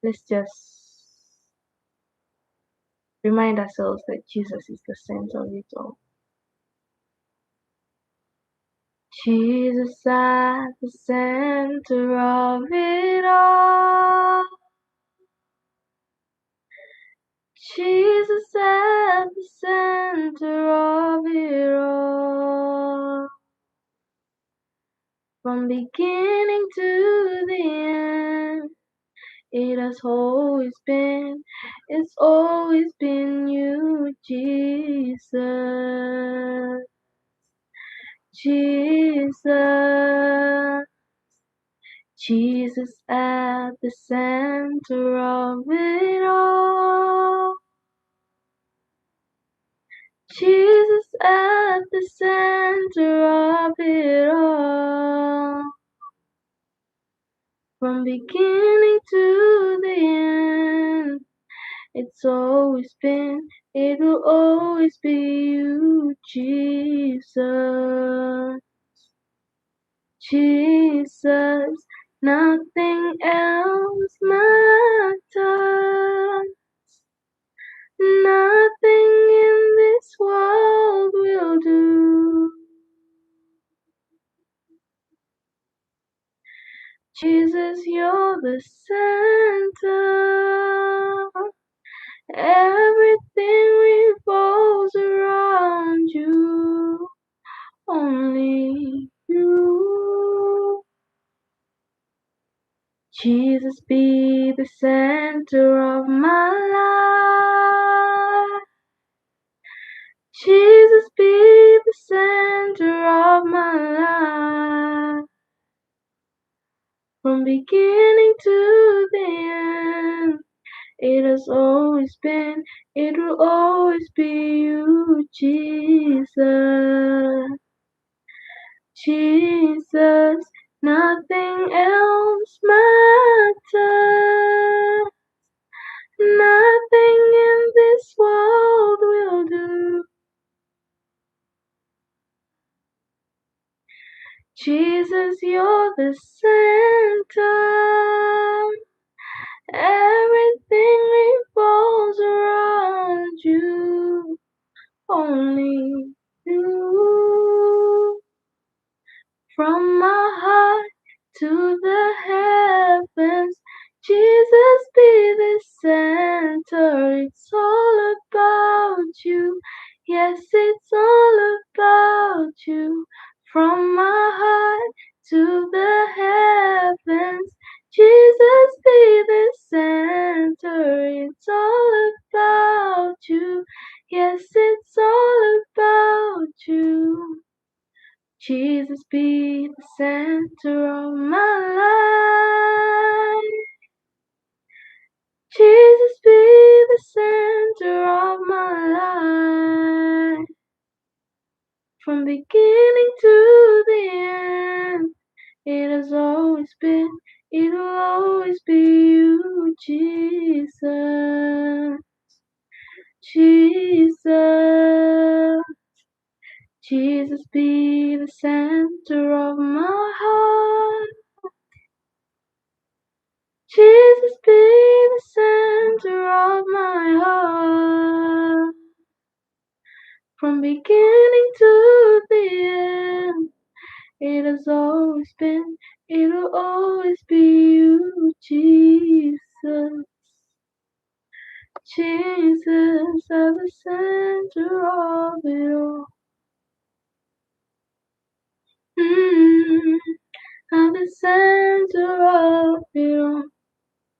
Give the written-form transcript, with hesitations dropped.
Let's just remind ourselves that Jesus is the center of it all. Jesus at the center of it all. Jesus at the center of it all. From beginning to the end, it has always been, it's always been you, Jesus. Jesus, Jesus at the center of it all. Jesus at the center of it all. From beginning to the end, it's always been, it will always be you, Jesus. Jesus, nothing else matters. Nothing in this world will do. Jesus, you're the center. Everything revolves around you. Only you. Jesus, be the center of my life. Jesus, be the center of my life. From beginning to the end, it has always been, it will always be you, Jesus. Jesus, nothing else matters. Nothing in this world will do. Jesus, you're the center. Everything revolves around you. Only you. From my heart to the heavens, Jesus be the center. It's all about you. Yes, it's all about you. From my heart to the heavens, Jesus be the center. It's all about you. Yes, it's all about you. Jesus be the center of my life. Jesus be the center of my life. From beginning to the end, it has always been, it will always be you, Jesus. Jesus. Jesus be the center of my heart. Jesus be the center of my heart. From beginning to the end, it has always been, it will always be you, Jesus. Jesus at the center of it all.